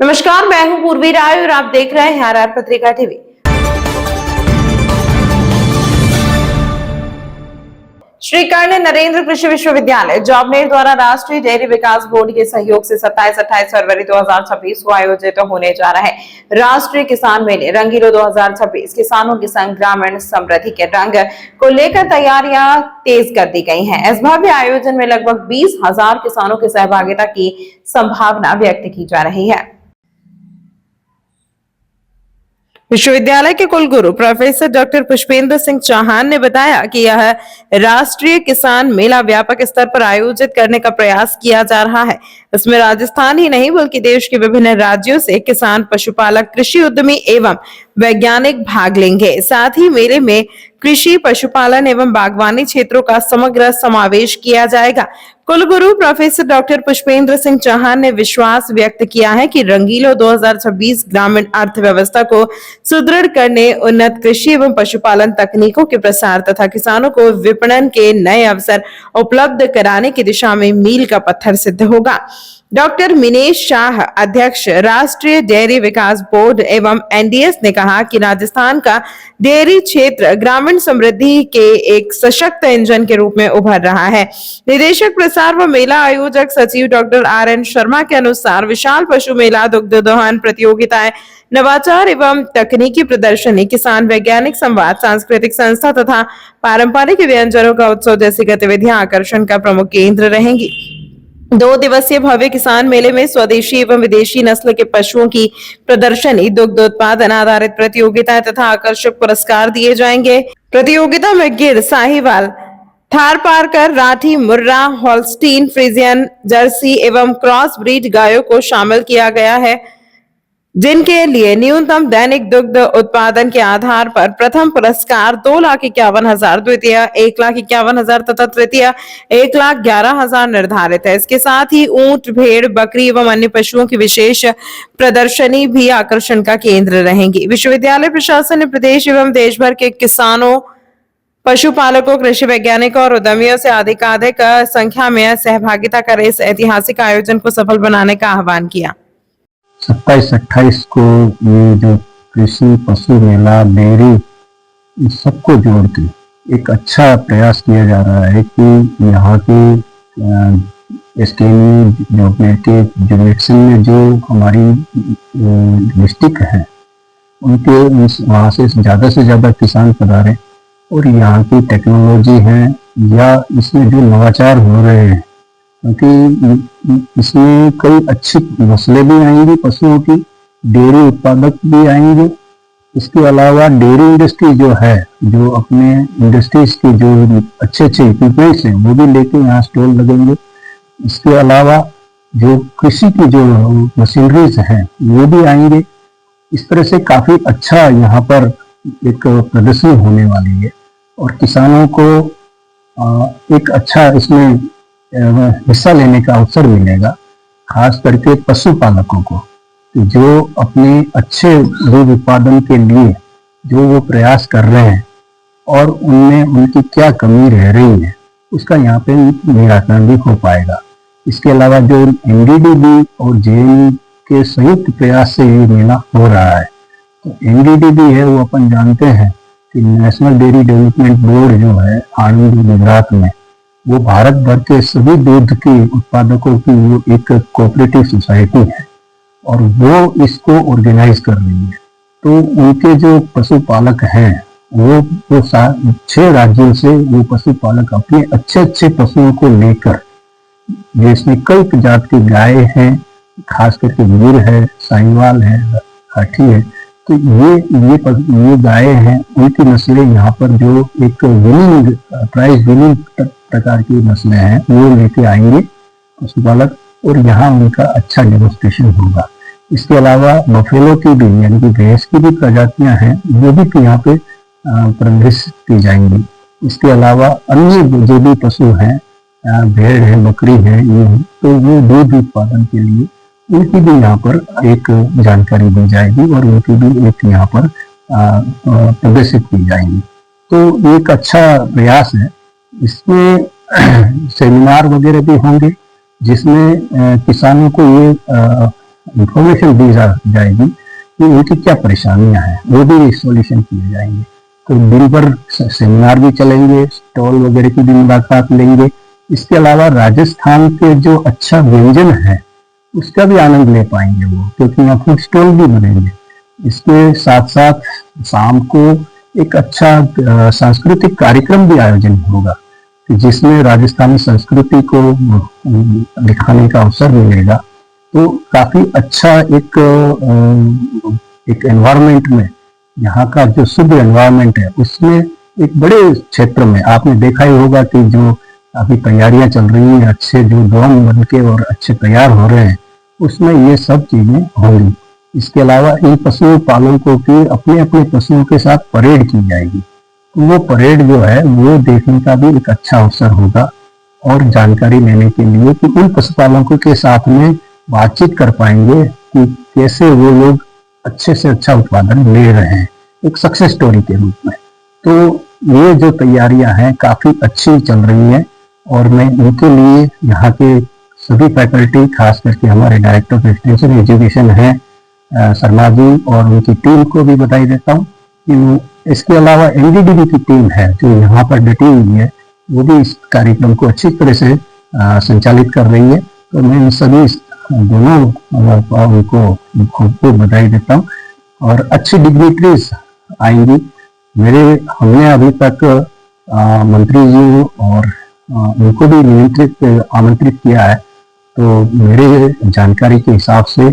नमस्कार, मैं हूं पूर्वी राय और आप देख रहे हैं आरआर पत्रिका टीवी। श्री कर्ण नरेंद्र कृषि विश्वविद्यालय जॉबनेर द्वारा राष्ट्रीय डेयरी विकास बोर्ड के सहयोग से 27-28 फरवरी 2026 को आयोजित होने जा रहा है राष्ट्रीय किसान मेले रंगीलो 2026 किसानों के संग ग्रामीण समृद्धि के रंग को लेकर तैयारियां तेज कर दी गई हैं। इस भव्य आयोजन में लगभग 20,000 किसानों की सहभागिता की संभावना व्यक्त की जा रही है। विश्वविद्यालय के कुलगुरु प्रोफेसर डॉक्टर पुष्पेंद्र सिंह चौहान ने बताया कि यह राष्ट्रीय किसान मेला व्यापक स्तर पर आयोजित करने का प्रयास किया जा रहा है। इसमें राजस्थान ही नहीं बल्कि देश के विभिन्न राज्यों से किसान, पशुपालक, कृषि उद्यमी एवं वैज्ञानिक भाग लेंगे। साथ ही मेले में कृषि, पशुपालन एवं बागवानी क्षेत्रों का समग्र समावेश किया जाएगा। कुलगुरु प्रोफेसर डॉक्टर पुष्पेंद्र सिंह चौहान ने विश्वास व्यक्त किया है कि रंगीलो 2026 ग्रामीण अर्थव्यवस्था को सुदृढ़ करने, उन्नत कृषि एवं पशुपालन तकनीकों के प्रसार तथा किसानों को विपणन के नए अवसर उपलब्ध कराने की दिशा में मील का पत्थर सिद्ध होगा। डॉक्टर मिनेश शाह, अध्यक्ष राष्ट्रीय डेयरी विकास बोर्ड एवं एनडीएस ने कहा कि राजस्थान का डेयरी क्षेत्र ग्रामीण समृद्धि के एक सशक्त इंजन के रूप में उभर रहा है। निदेशक प्रसार व मेला आयोजक सचिव डॉक्टर RN शर्मा के अनुसार विशाल पशु मेला, दुग्ध दोहन प्रतियोगिताएं, नवाचार एवं तकनीकी प्रदर्शनी, किसान वैज्ञानिक संवाद, सांस्कृतिक संस्था तथा पारंपरिक व्यंजनों का उत्सव जैसी गतिविधियां आकर्षण का प्रमुख केंद्र रहेंगी। 2 दिवसीय भव्य किसान मेले में स्वदेशी एवं विदेशी नस्ल के पशुओं की प्रदर्शनी, दुग्ध उत्पादन आधारित प्रतियोगिताएं तथा आकर्षक पुरस्कार दिए जाएंगे। प्रतियोगिता में गिर, साहिवाल, थारपारकर, राठी, मुर्रा, होल्स्टीन, फ्रीजियन, जर्सी एवं क्रॉस ब्रीड गायों को शामिल किया गया है, जिनके लिए न्यूनतम दैनिक दुग्ध उत्पादन के आधार पर प्रथम पुरस्कार 2,51,000, द्वितीय 1,51,000 तथा तृतीय 1,11,000 निर्धारित है। इसके साथ ही ऊंट, भेड़, बकरी एवं अन्य पशुओं की विशेष प्रदर्शनी भी आकर्षण का केंद्र रहेंगी। विश्वविद्यालय प्रशासन ने प्रदेश एवं देश भर के किसानों, पशुपालकों, कृषि वैज्ञानिकों और उद्यमियों से अधिकाधिक संख्या में सहभागिता कर इस ऐतिहासिक आयोजन को सफल बनाने का आह्वान किया। 27-28 को ये जो कृषि, पशु मेला, डेयरी, सबको जोड़ के एक अच्छा प्रयास किया जा रहा है कि यहाँ के SKMU जॉबनेर के जुरिडिक्शन में जो हमारी डिस्ट्रिक्ट है उनके वहाँ से ज़्यादा किसान पधारें और यहाँ की टेक्नोलॉजी है या इसमें जो नवाचार हो रहे हैं, क्योंकि इसमें कई अच्छी नस्लें भी आएंगी पशुओं की, डेयरी उत्पादक भी आएंगे। इसके अलावा डेयरी इंडस्ट्री जो है, जो अपने इंडस्ट्रीज के जो अच्छे इक्विपमेंट्स हैं वो भी लेके यहाँ स्टॉल लगेंगे। इसके अलावा जो कृषि की जो मशीनरीज हैं वो भी आएंगे। इस तरह से काफी अच्छा यहाँ पर एक प्रदर्शनी होने वाली है और किसानों को एक अच्छा इसमें हिस्सा लेने का अवसर मिलेगा, खास करके पशुपालकों को, जो अपने अच्छे दूध उत्पादन के लिए जो वो प्रयास कर रहे हैं और उनमें उनकी क्या कमी रह रही है उसका यहाँ पे निराकरण भी हो पाएगा। इसके अलावा जो NDDB और JNE के संयुक्त प्रयास से ये मेला हो रहा है, तो NDDB है वो अपन जानते हैं कि नेशनल डेयरी डेवलपमेंट बोर्ड जो है आनंद गुजरात में, वो भारत भर के सभी दूध के उत्पादकों की वो एक कोऑपरेटिव सोसाइटी है और वो इसको ऑर्गेनाइज कर रही है। तो उनके जो पशुपालक हैं वो 6 राज्यों से वो पशुपालक अपने अच्छे पशुओं को लेकर, जिसमें कई प्रजाति की गाय हैं, खास करके गिर है, साहिवाल है, हाथी है, तो ये गायें हैं, उनकी नस्लें यहाँ पर जो एक विनिंग प्राइज विनिंग प्रकार की नस्लें हैं वो लेके आएंगे पशुपालक और यहाँ उनका अच्छा डेमोन्स्ट्रेशन होगा। इसके अलावा बफेलो की भी यानी कि भैंस की भी प्रजातियां हैं वो भी यहाँ पे प्रदर्शित की जाएंगी। इसके अलावा अन्य जो भी पशु हैं, भेड़ है, बकरी है, ये है, तो वो दूध उत्पादन के लिए उनकी भी यहाँ पर एक जानकारी दी जाएगी और उनकी भी एक यहाँ पर प्रदर्शित की जाएंगी। तो एक अच्छा प्रयास है। इसमें सेमिनार वगैरह भी होंगे जिसमें किसानों को ये इंफॉर्मेशन दी जाएगी कि उनकी क्या परेशानियां हैं, वो भी सॉल्यूशन किए जाएंगे। तो दिन भर सेमिनार भी चलेंगे, स्टॉल वगैरह की भी मुलाकात लेंगे। इसके अलावा राजस्थान के जो अच्छा व्यंजन है उसका भी आनंद ले पाएंगे वो, क्योंकि यहाँ फूड स्टॉल भी बनेंगे। इसके साथ साथ शाम को एक अच्छा सांस्कृतिक कार्यक्रम भी आयोजन होगा जिसमें राजस्थानी संस्कृति को दिखाने का अवसर मिलेगा। तो काफी अच्छा एक एनवायरनमेंट में, यहाँ का जो शुद्ध एनवायरनमेंट है उसमें एक बड़े क्षेत्र में आपने देखा ही होगा कि जो अभी तैयारियां चल रही हैं, अच्छे जो ड्रोन बन के और अच्छे तैयार हो रहे हैं, उसमें ये सब चीजें होंगी। इसके अलावा इन पशु पालकों की अपने अपने पशुओं के साथ परेड की जाएगी। तो वो परेड जो है वो देखने का भी एक अच्छा अवसर होगा और जानकारी लेने के लिए कि उन पशुपालकों के साथ में बातचीत कर पाएंगे कि कैसे वो लोग अच्छे से अच्छा उत्पादन ले रहे हैं, एक सक्सेस स्टोरी के रूप में। तो ये जो तैयारियां हैं काफी अच्छी चल रही हैं और मैं इनके लिए यहाँ के सभी फैकल्टी, खास करके हमारे डायरेक्टर ऑफ एक्सटेंशन एजुकेशन है शर्मा जी और उनकी टीम को भी बधाई देता हूँ। कि इसके अलावा एनडीडीबी की टीम है जो यहाँ पर डटी हुई है, वो भी इस कार्यक्रम को अच्छी तरह से संचालित कर रही है। तो मैं इन सभी दोनों उनको खूब बधाई देता हूँ और अच्छी डिग्निटरीज आएंगी। हमने अभी तक मंत्री जी और उनको भी आमंत्रित किया है। तो मेरे जानकारी के हिसाब से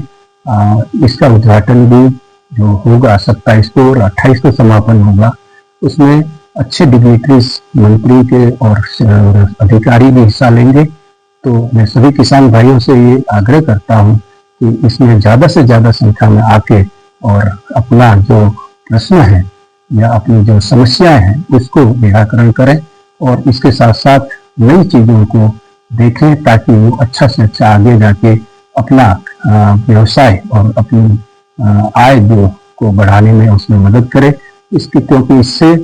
इसका उद्घाटन भी जो होगा 27 को और 28 को समापन होगा, उसमें अच्छे डिग्निटरीज मंत्री के और अधिकारी भी हिस्सा लेंगे। तो मैं सभी किसान भाइयों से ये आग्रह करता हूँ कि इसमें ज़्यादा से ज़्यादा संख्या में आके और अपना जो प्रश्न है या अपनी जो समस्याएं हैं उसको निराकरण करें और इसके साथ साथ नई चीज़ों को देखें ताकि वो अच्छा से अच्छा आगे जाके अपना व्यवसाय और अपनी आय जो को बढ़ाने में उसमें मदद करे। क्योंकि इससे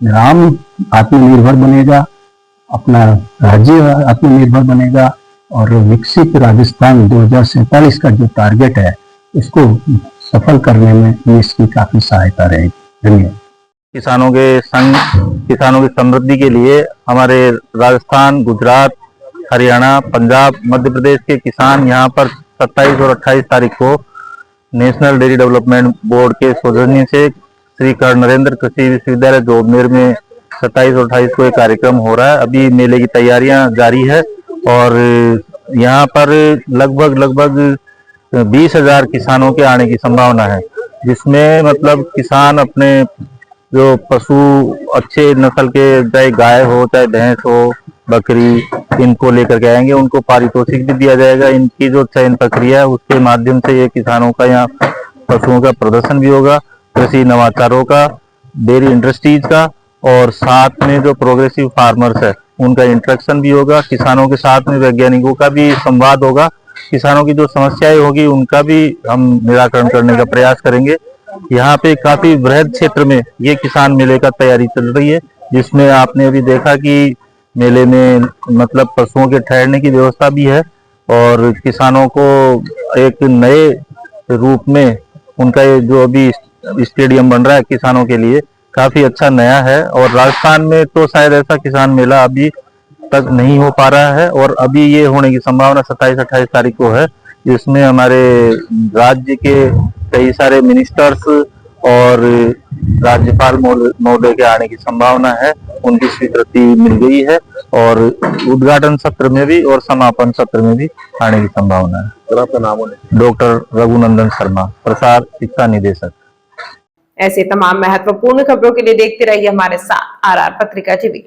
ग्राम आत्मनिर्भर बनेगा, अपना राज्य आत्मनिर्भर बनेगा और विकसित राजस्थान 2047 का जो टारगेट है उसको सफल करने में ये इसकी काफी सहायता रहेगी। धन्यवाद। किसानों के संग, किसानों की समृद्धि के लिए हमारे राजस्थान, गुजरात, हरियाणा, पंजाब, मध्य प्रदेश के किसान यहाँ पर 27 और 28 तारीख को नेशनल डेयरी डेवलपमेंट बोर्ड के सौजन्य से श्री कर्ण नरेंद्र कृषि विश्वविद्यालय जोबनेर में 27 और 28 को एक कार्यक्रम हो रहा है। अभी मेले की तैयारियां जारी है और यहाँ पर लगभग 20,000 किसानों के आने की संभावना है, जिसमें मतलब किसान अपने जो पशु अच्छे नस्ल के, चाहे गाय हो चाहे भैंस हो बकरी, इनको लेकर के आएंगे। उनको पारितोषिक भी दिया जाएगा। इनकी जो चयन प्रक्रिया है उसके माध्यम से ये किसानों का यहाँ पशुओं का प्रदर्शन भी होगा, कृषि नवाचारों का, डेयरी इंडस्ट्रीज का और साथ में जो प्रोग्रेसिव फार्मर्स है उनका इंटरेक्शन भी होगा। किसानों के साथ में वैज्ञानिकों का भी संवाद होगा। किसानों की जो समस्याएं होगी उनका भी हम निराकरण करने का प्रयास करेंगे। यहाँ पे काफी बृहद क्षेत्र में ये किसान मेले का तैयारी चल रही है, जिसमें आपने अभी देखा कि मेले में मतलब पशुओं के ठहरने की व्यवस्था भी है और किसानों को एक नए रूप में उनका ये जो अभी स्टेडियम बन रहा है किसानों के लिए काफी अच्छा नया है। और राजस्थान में तो शायद ऐसा किसान मेला अभी तक नहीं हो पा रहा है और अभी ये होने की संभावना 27-28 तारीख को है, जिसमें हमारे राज्य के कई सारे मिनिस्टर्स और राज्यपाल महोदय के आने की संभावना है। उनकी स्वीकृति मिल गई है और उद्घाटन सत्र में भी और समापन सत्र में भी आने की संभावना है। सर आपका नाम है? डॉक्टर रघुनंदन शर्मा, प्रसार शिक्षा निदेशक। ऐसे तमाम महत्वपूर्ण खबरों के लिए देखते रहिए हमारे साथ RR पत्रिका टीवी।